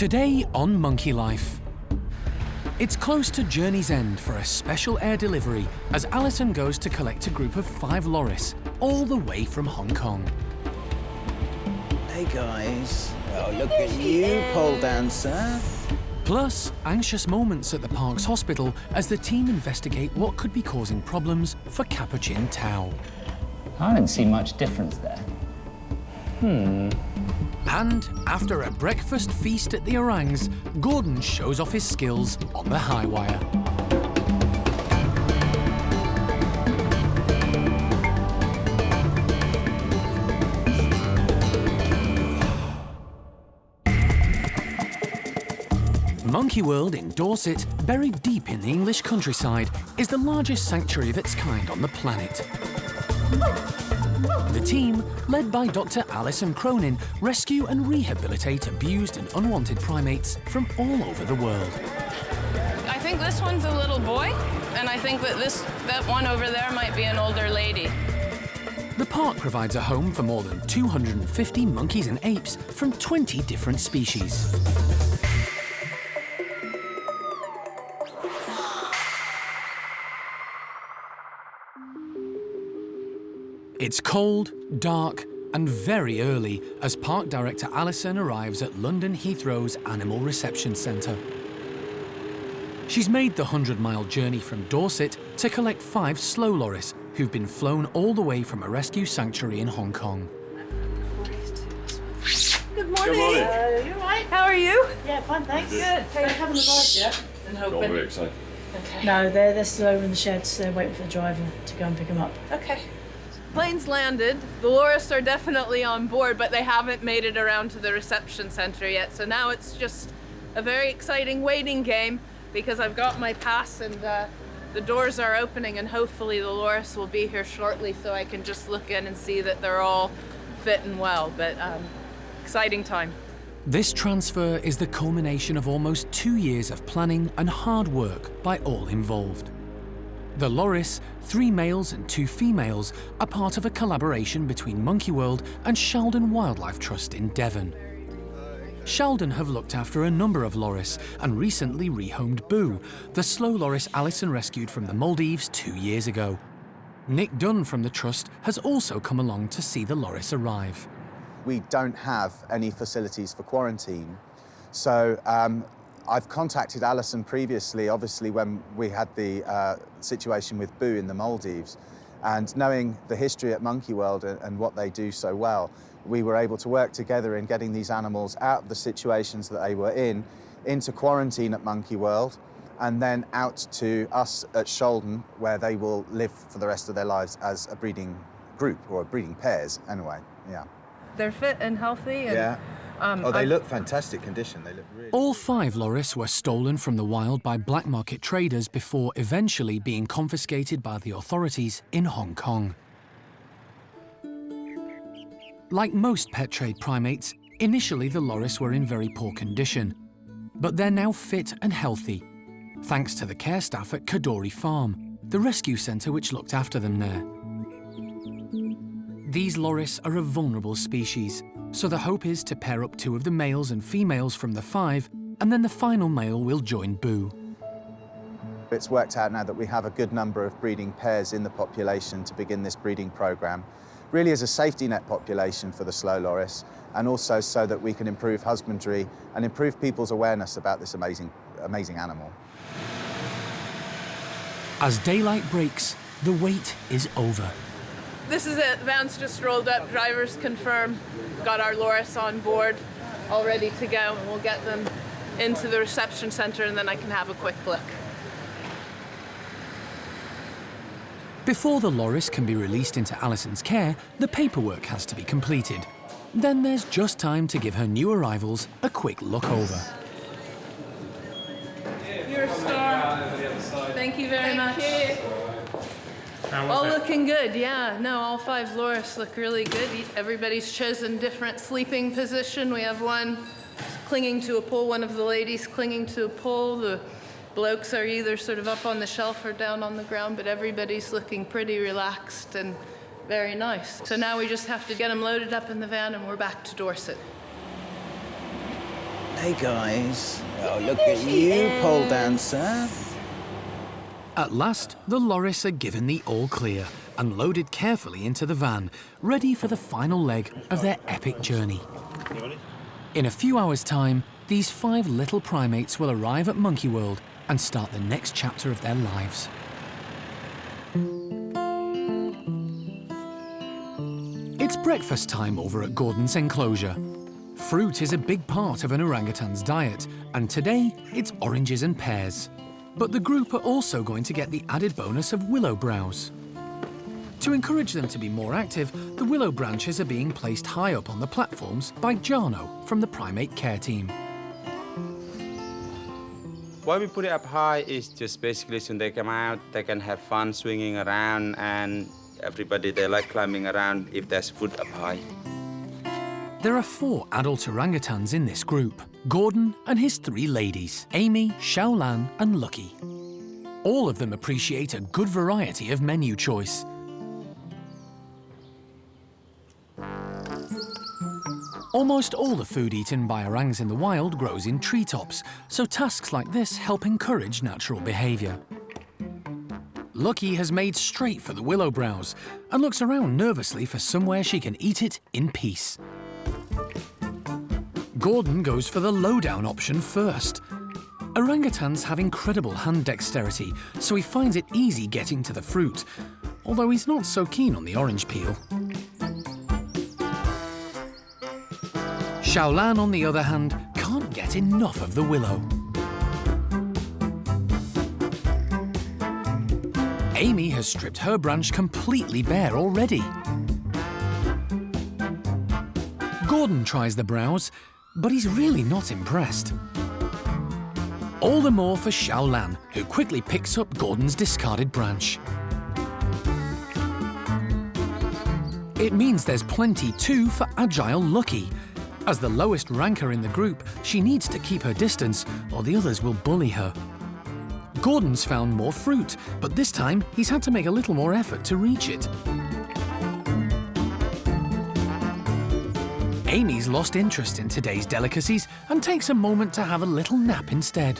Today on Monkey Life. It's close to journey's end for a special air delivery as Alison goes to collect a group of 5 loris, all the way from Hong Kong. Hey guys. Oh, look at you, pole dancer. Plus, anxious moments at the park's hospital as the team investigate what could be causing problems for Capuchin Tao. I don't see much difference there. And after a breakfast feast at the orangs, Gordon shows off his skills on the high wire. Monkey World in Dorset, buried deep in the English countryside, is the largest sanctuary of its kind on the planet. The team, led by Dr. Alison Cronin, rescue and rehabilitate abused and unwanted primates from all over the world. I think this one's a little boy, and I think that one over there might be an older lady. The park provides a home for more than 250 monkeys and apes from 20 different species. It's cold, dark, and very early as Park Director Alison arrives at London Heathrow's Animal Reception Centre. She's made the 100-mile journey from Dorset to collect 5 slow loris who've been flown all the way from a rescue sanctuary in Hong Kong. Good morning. You all right? How are you? Yeah, fine, thanks. Good. They haven't arrived yet. And hoping. Very excited. Okay. No, they're still over in the sheds. They're waiting for the driver to go and pick them up. Okay. Plane's landed. The loris are definitely on board, but they haven't made it around to the reception center yet. So now it's just a very exciting waiting game because I've got my pass and the doors are opening and hopefully the loris will be here shortly so I can just look in and see that they're all fit and well. But exciting time. This transfer is the culmination of almost 2 years of planning and hard work by all involved. The loris, 3 males and 2 females, are part of a collaboration between Monkey World and Sheldon Wildlife Trust in Devon. Sheldon have looked after a number of loris and recently rehomed Boo, the slow loris Alison rescued from the Maldives 2 years ago. Nick Dunn from the Trust has also come along to see the loris arrive. We don't have any facilities for quarantine, so I've contacted Alison previously, obviously when we had the situation with Boo in the Maldives, and knowing the history at Monkey World and what they do so well, we were able to work together in getting these animals out of the situations that they were in, into quarantine at Monkey World, and then out to us at Sheldon, where they will live for the rest of their lives as a breeding group, or breeding pairs, anyway, yeah. They're fit and healthy. And, yeah. They look fantastic condition. They look really... All 5 loris were stolen from the wild by black market traders before eventually being confiscated by the authorities in Hong Kong. Like most pet trade primates, initially the loris were in very poor condition, but they're now fit and healthy, thanks to the care staff at Kadori Farm, the rescue centre which looked after them there. These loris are a vulnerable species, so the hope is to pair up 2 of the males and females from the 5, and then the final male will join Boo. It's worked out now that we have a good number of breeding pairs in the population to begin this breeding programme, really as a safety net population for the slow loris, and also so that we can improve husbandry and improve people's awareness about this amazing animal. As daylight breaks, the wait is over. This is it. Van's just rolled up. Drivers confirm. Got our loris on board, all ready to go, and we'll get them into the reception center and then I can have a quick look. Before the loris can be released into Alison's care, the paperwork has to be completed. Then there's just time to give her new arrivals a quick look over. You're a star. Thank you very much. All looking good, yeah. No, all 5 loris look really good. Everybody's chosen different sleeping position. We have one clinging to a pole, one of the ladies clinging to a pole. The blokes are either sort of up on the shelf or down on the ground, but everybody's looking pretty relaxed and very nice. So now we just have to get them loaded up in the van and we're back to Dorset. Hey guys. Oh, look at you, pole dancer. At last, the loris are given the all clear and loaded carefully into the van, ready for the final leg of their epic journey. In a few hours' time, these 5 little primates will arrive at Monkey World and start the next chapter of their lives. It's breakfast time over at Gordon's enclosure. Fruit is a big part of an orangutan's diet, and today it's oranges and pears. But the group are also going to get the added bonus of willow browse. To encourage them to be more active, the willow branches are being placed high up on the platforms by Jarno from the primate care team. Why we put it up high is just basically so when they come out, they can have fun swinging around, and everybody, they like climbing around if there's food up high. There are 4 adult orangutans in this group: Gordon and his 3 ladies, Amy, Xiaolan and Lucky. All of them appreciate a good variety of menu choice. Almost all the food eaten by orangs in the wild grows in treetops, so tasks like this help encourage natural behaviour. Lucky has made straight for the willow browse and looks around nervously for somewhere she can eat it in peace. Gordon goes for the lowdown option first. Orangutans have incredible hand dexterity, so he finds it easy getting to the fruit, although he's not so keen on the orange peel. Xiaolan, on the other hand, can't get enough of the willow. Amy has stripped her branch completely bare already. Gordon tries the browse, but he's really not impressed. All the more for Xiaolan, who quickly picks up Gordon's discarded branch. It means there's plenty too for agile Lucky. As the lowest ranker in the group, she needs to keep her distance or the others will bully her. Gordon's found more fruit, but this time he's had to make a little more effort to reach it. Amy's lost interest in today's delicacies and takes a moment to have a little nap instead.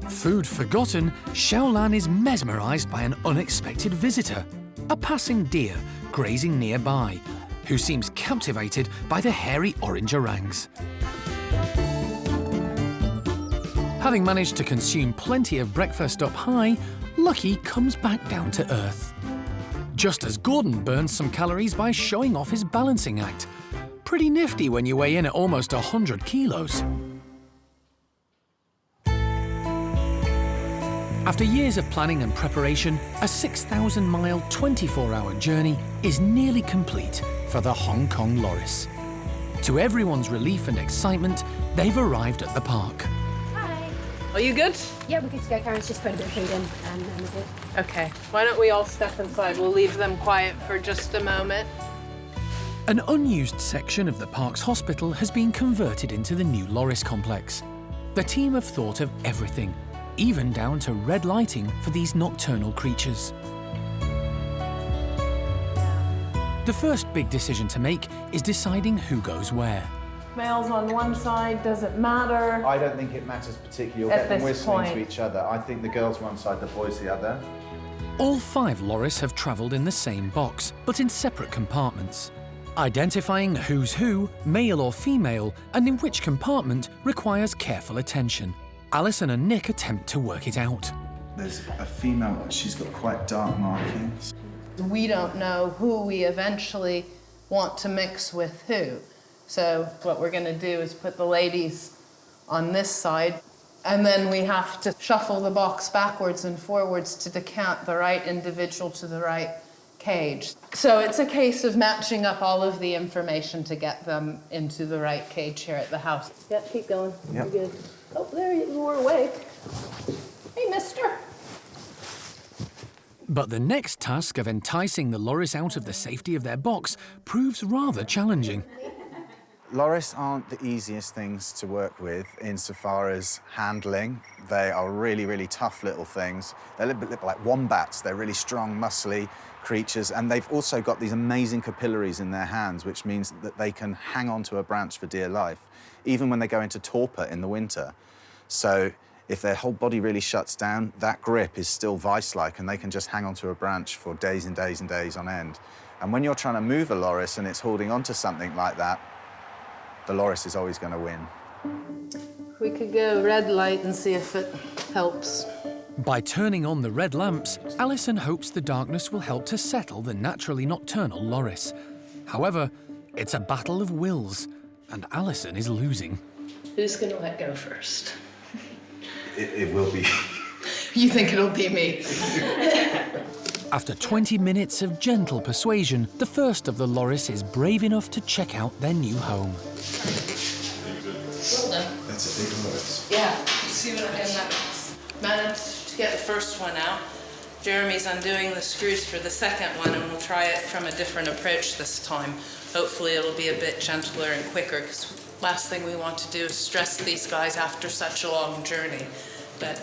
Food forgotten, Xiaolan is mesmerised by an unexpected visitor, a passing deer grazing nearby, who seems captivated by the hairy orange orangs. Having managed to consume plenty of breakfast up high, Lucky comes back down to earth. Just as Gordon burns some calories by showing off his balancing act. Pretty nifty when you weigh in at almost 100 kilos. After years of planning and preparation, a 6,000-mile, 24-hour journey is nearly complete for the Hong Kong loris. To everyone's relief and excitement, they've arrived at the park. Hi. Are you good? Yeah, we're good to go. Karen's just put a bit of food in and then we're good. Okay. Why don't we all step inside? We'll leave them quiet for just a moment. An unused section of the park's hospital has been converted into the new loris complex. The team have thought of everything, even down to red lighting for these nocturnal creatures. The first big decision to make is deciding who goes where. Males on one side, doesn't matter. I don't think it matters particularly. You'll At get them this whistling to point. each other. I think the girls one side, the boys the other. All 5 loris have travelled in the same box, but in separate compartments. Identifying who's who, male or female, and in which compartment requires careful attention. Alison and Nick attempt to work it out. There's a female, she's got quite dark markings. We don't know who we eventually want to mix with who. So what we're going to do is put the ladies on this side, and then we have to shuffle the box backwards and forwards to decant the right individual to the right cage. So it's a case of matching up all of the information to get them into the right cage here at the house. Yep, keep going. Yep. You're good. Oh, there you were awake. Hey, mister. But the next task of enticing the loris out of the safety of their box proves rather challenging. Loris aren't the easiest things to work with insofar as handling. They are really, really tough little things. They're a little bit like wombats. They're really strong, muscly creatures, and they've also got these amazing capillaries in their hands, which means that they can hang onto a branch for dear life, even when they go into torpor in the winter. So if their whole body really shuts down, that grip is still vice-like, and they can just hang onto a branch for days and days and days on end. And when you're trying to move a loris and it's holding onto something like that, the loris is always going to win. We could go red light and see if it helps. By turning on the red lamps, Alison hopes the darkness will help to settle the naturally nocturnal loris. However, it's a battle of wills, and Alison is losing. Who's going to let go first? It will be. You think it'll be me? After 20 minutes of gentle persuasion, the first of the loris is brave enough to check out their new home. Well done. That's a big loris. Yeah, see what I can managed to get the first one out. Jeremy's undoing the screws for the second one, and we'll try it from a different approach this time. Hopefully it'll be a bit gentler and quicker, because last thing we want to do is stress these guys after such a long journey. But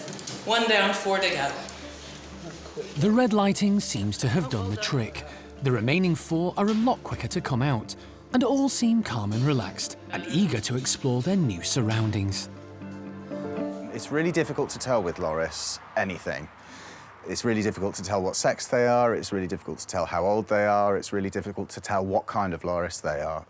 1 down, 4 to go. The red lighting seems to have done the trick. The remaining 4 are a lot quicker to come out, and all seem calm and relaxed, and eager to explore their new surroundings. It's really difficult to tell with loris anything. It's really difficult to tell what sex they are, it's really difficult to tell how old they are, it's really difficult to tell what kind of loris they are.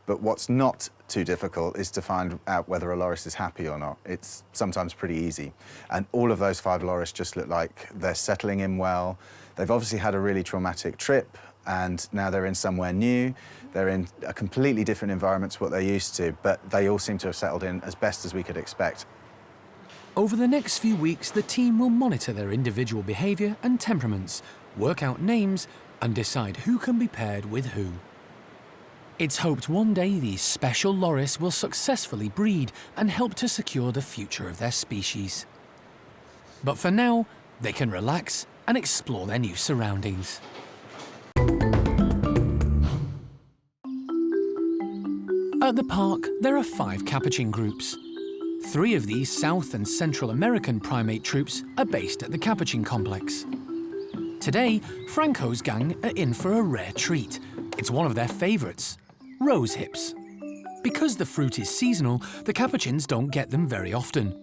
But what's not too difficult is to find out whether a loris is happy or not. It's sometimes pretty easy. And all of those 5 loris just look like they're settling in well. They've obviously had a really traumatic trip, and now they're in somewhere new. They're in a completely different environment to what they're used to, but they all seem to have settled in as best as we could expect. Over the next few weeks, the team will monitor their individual behaviour and temperaments, work out names, and decide who can be paired with who. It's hoped one day these special loris will successfully breed and help to secure the future of their species. But for now, they can relax and explore their new surroundings. At the park, there are 5 capuchin groups. 3 of these South and Central American primate troops are based at the Capuchin complex. Today, Franco's gang are in for a rare treat. It's one of their favourites, rose hips. Because the fruit is seasonal, the capuchins don't get them very often.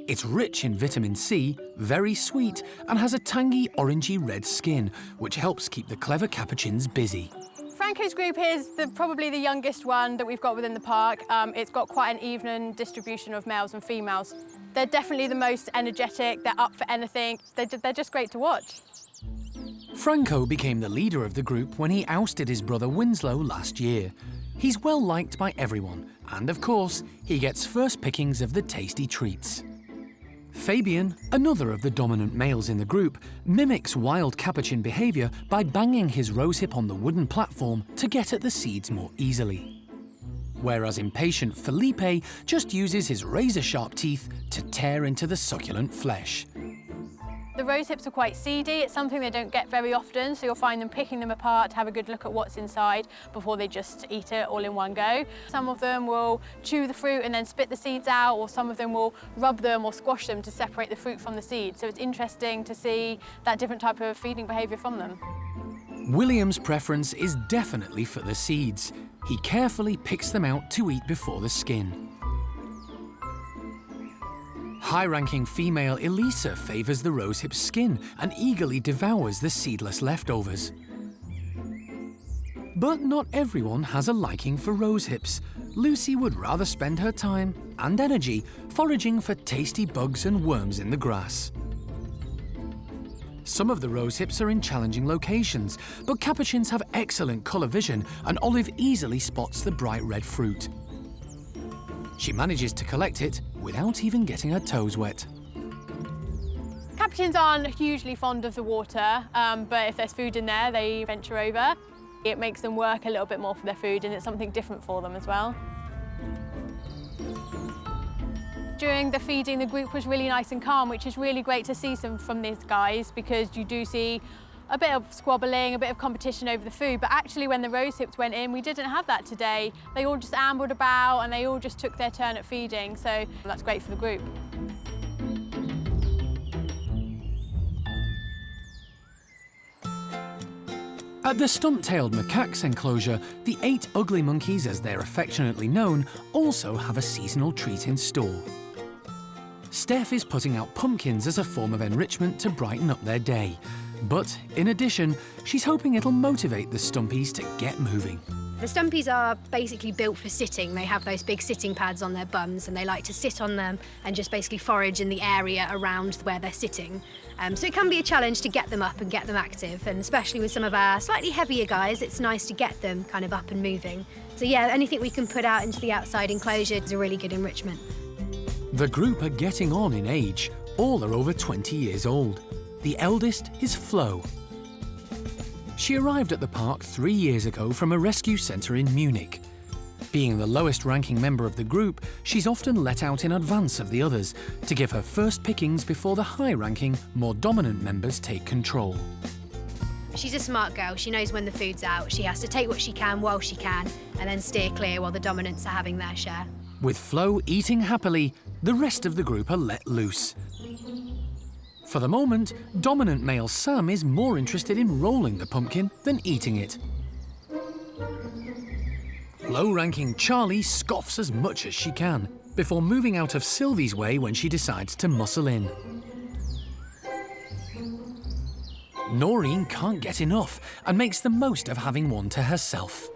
It's rich in vitamin C, very sweet, and has a tangy orangey red skin, which helps keep the clever capuchins busy. Franco's group is probably the youngest one that we've got within the park. It's got quite an even distribution of males and females. They're definitely the most energetic, they're up for anything, they're just great to watch. Franco became the leader of the group when he ousted his brother Winslow last year. He's well liked by everyone, and of course, he gets first pickings of the tasty treats. Fabian, another of the dominant males in the group, mimics wild capuchin behaviour by banging his rosehip on the wooden platform to get at the seeds more easily. Whereas impatient Felipe just uses his razor-sharp teeth to tear into the succulent flesh. The rose hips are quite seedy. It's something they don't get very often, so you'll find them picking them apart to have a good look at what's inside before they just eat it all in one go. Some of them will chew the fruit and then spit the seeds out, or some of them will rub them or squash them to separate the fruit from the seeds. So it's interesting to see that different type of feeding behaviour from them. William's preference is definitely for the seeds. He carefully picks them out to eat before the skin. High-ranking female Elisa favours the rosehip's skin and eagerly devours the seedless leftovers. But not everyone has a liking for rosehips. Lucy would rather spend her time and energy foraging for tasty bugs and worms in the grass. Some of the rosehips are in challenging locations, but capuchins have excellent colour vision, and Olive easily spots the bright red fruit. She manages to collect it without even getting her toes wet. Capuchins aren't hugely fond of the water, but if there's food in there, they venture over. It makes them work a little bit more for their food, and it's something different for them as well. During the feeding, the group was really nice and calm, which is really great to see from these guys, because you do see a bit of squabbling, a bit of competition over the food, but actually when the rose hips went in, we didn't have that today. They all just ambled about and they all just took their turn at feeding, so that's great for the group. At the stump-tailed macaques enclosure, the 8 ugly monkeys, as they're affectionately known, also have a seasonal treat in store. Steph is putting out pumpkins as a form of enrichment to brighten up their day. But, in addition, she's hoping it'll motivate the stumpies to get moving. The stumpies are basically built for sitting. They have those big sitting pads on their bums and they like to sit on them and just basically forage in the area around where they're sitting. So it can be a challenge to get them up and get them active, and especially with some of our slightly heavier guys, it's nice to get them kind of up and moving. So yeah, anything we can put out into the outside enclosure is a really good enrichment. The group are getting on in age. All are over 20 years old. The eldest is Flo. She arrived at the park 3 years ago from a rescue centre in Munich. Being the lowest ranking member of the group, she's often let out in advance of the others to give her first pickings before the high-ranking, more dominant members take control. She's a smart girl. She knows when the food's out. She has to take what she can while she can and then steer clear while the dominants are having their share. With Flo eating happily, the rest of the group are let loose. For the moment, dominant male Sam is more interested in rolling the pumpkin than eating it. Low-ranking Charlie scoffs as much as she can, before moving out of Sylvie's way when she decides to muscle in. Noreen can't get enough and makes the most of having one to herself.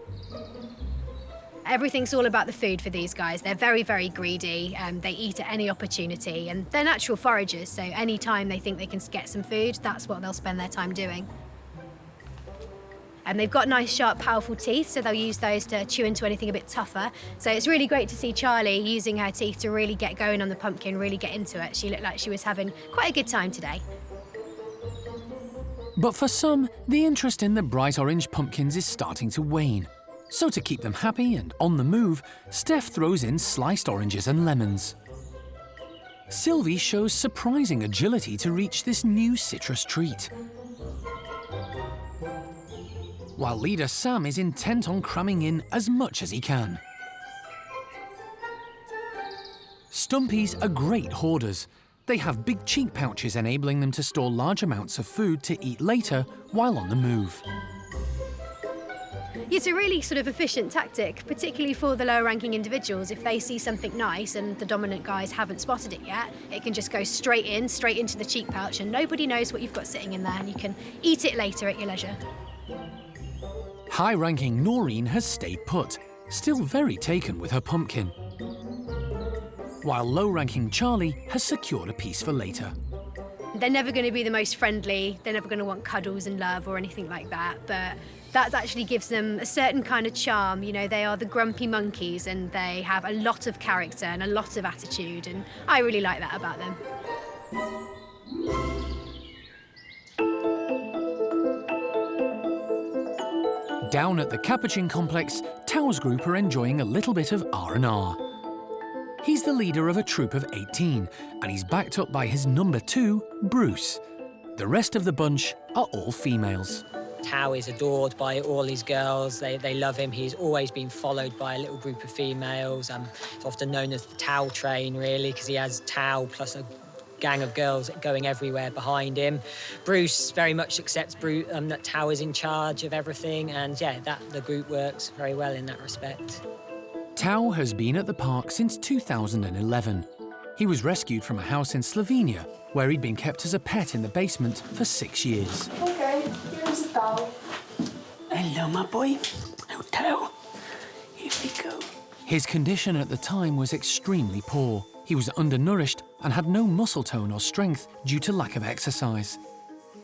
Everything's all about the food for these guys. They're very, very greedy. They eat at any opportunity, and they're natural foragers, so any time they think they can get some food, that's what they'll spend their time doing. And they've got nice, sharp, powerful teeth, so they'll use those to chew into anything a bit tougher. So it's really great to see Charlie using her teeth to really get going on the pumpkin, really get into it. She looked like she was having quite a good time today. But for some, the interest in the bright orange pumpkins is starting to wane. So to keep them happy and on the move, Steph throws in sliced oranges and lemons. Sylvie shows surprising agility to reach this new citrus treat. While leader Sam is intent on cramming in as much as he can. Stumpies are great hoarders. They have big cheek pouches enabling them to store large amounts of food to eat later while on the move. It's a really sort of efficient tactic, particularly for the lower-ranking individuals. If they see something nice and the dominant guys haven't spotted it yet, it can just go straight into the cheek pouch and nobody knows what you've got sitting in there and you can eat it later at your leisure. High-ranking Noreen has stayed put, still very taken with her pumpkin. While low-ranking Charlie has secured a piece for later. They're never going to be the most friendly, they're never going to want cuddles and love or anything like that, but that actually gives them a certain kind of charm. You know, they are the grumpy monkeys and they have a lot of character and a lot of attitude, and I really like that about them. Down at the Capuchin complex, Tao's group are enjoying a little bit of R&R. He's the leader of a troop of 18, and he's backed up by his number 2, Bruce. The rest of the bunch are all females. Tao is adored by all these girls. They love him. He's always been followed by a little group of females. It's often known as the Tao train, really, because he has Tao plus a gang of girls going everywhere behind him. Bruce very much accepts that Tao is in charge of everything, and yeah, the group works very well in that respect. Tao has been at the park since 2011. He was rescued from a house in Slovenia, where he'd been kept as a pet in the basement for 6 years. Okay, here's the Tao. Hello, my boy. Now, Tao, here we go. His condition at the time was extremely poor. He was undernourished and had no muscle tone or strength due to lack of exercise.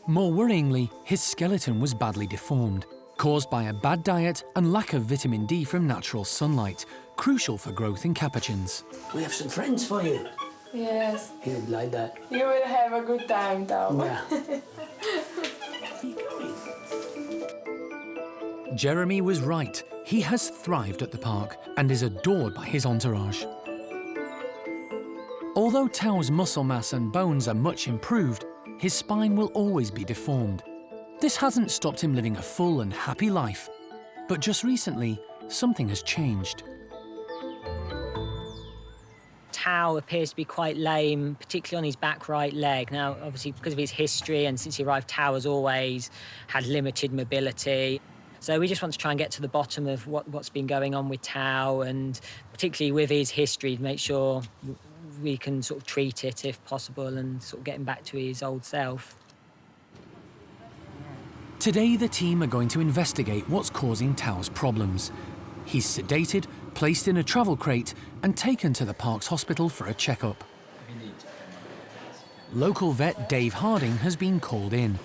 More worryingly, his skeleton was badly deformed, caused by a bad diet and lack of vitamin D from natural sunlight, crucial for growth in capuchins. We have some friends for you. Yes. You would like that. You will have a good time, Tao. Yeah. Jeremy was right. He has thrived at the park and is adored by his entourage. Although Tao's muscle mass and bones are much improved, his spine will always be deformed. This hasn't stopped him living a full and happy life. But just recently, something has changed. Tao appears to be quite lame, particularly on his back right leg. Now, obviously, because of his history and since he arrived, Tao has always had limited mobility. So we just want to try and get to the bottom of what's been going on with Tao, and particularly with his history, to make sure we can sort of treat it if possible and sort of get him back to his old self. Today, the team are going to investigate what's causing Tao's problems. He's sedated, placed in a travel crate and taken to the park's hospital for a checkup. Local vet Dave Harding has been called in.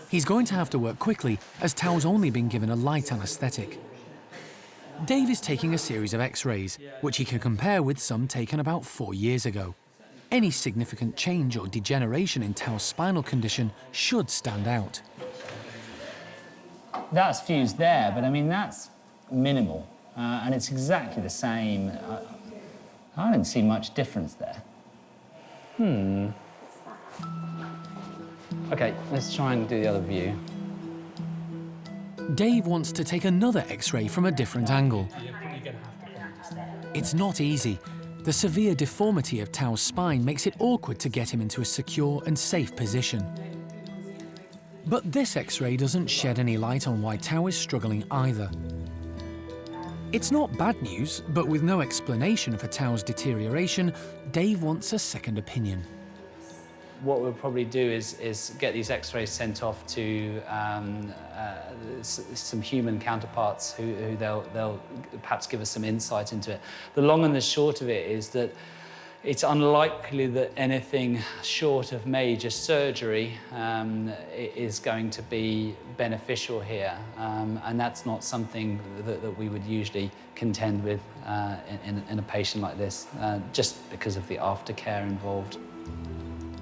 He's going to have to work quickly as Tao's only been given a light anaesthetic. Dave is taking a series of x-rays, which he can compare with some taken about 4 years ago. Any significant change or degeneration in Tao's spinal condition should stand out. That's fused there, but I mean, that's minimal. And it's exactly the same. I don't see much difference there. OK, let's try and do the other view. Dave wants to take another x-ray from a different angle. It's not easy. The severe deformity of Tao's spine makes it awkward to get him into a secure and safe position. But this x-ray doesn't shed any light on why Tao is struggling either. It's not bad news, but with no explanation for Tao's deterioration, Dave wants a second opinion. What we'll probably do is get these x-rays sent off to some human counterparts who they'll perhaps give us some insight into it. The long and the short of it is that it's unlikely that anything short of major surgery is going to be beneficial here, and that's not something that we would usually contend with in a patient like this, just because of the aftercare involved.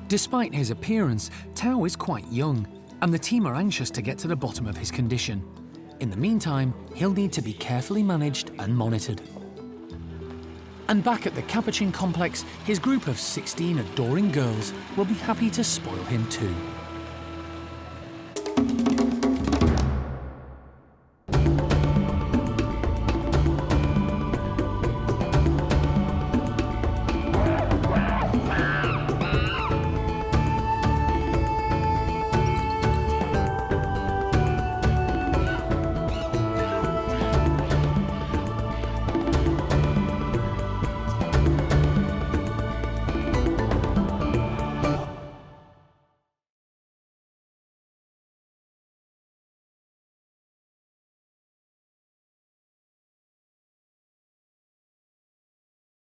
Despite his appearance, Tao is quite young, and the team are anxious to get to the bottom of his condition. In the meantime, he'll need to be carefully managed and monitored. And back at the Capuchin complex, his group of 16 adoring girls will be happy to spoil him too.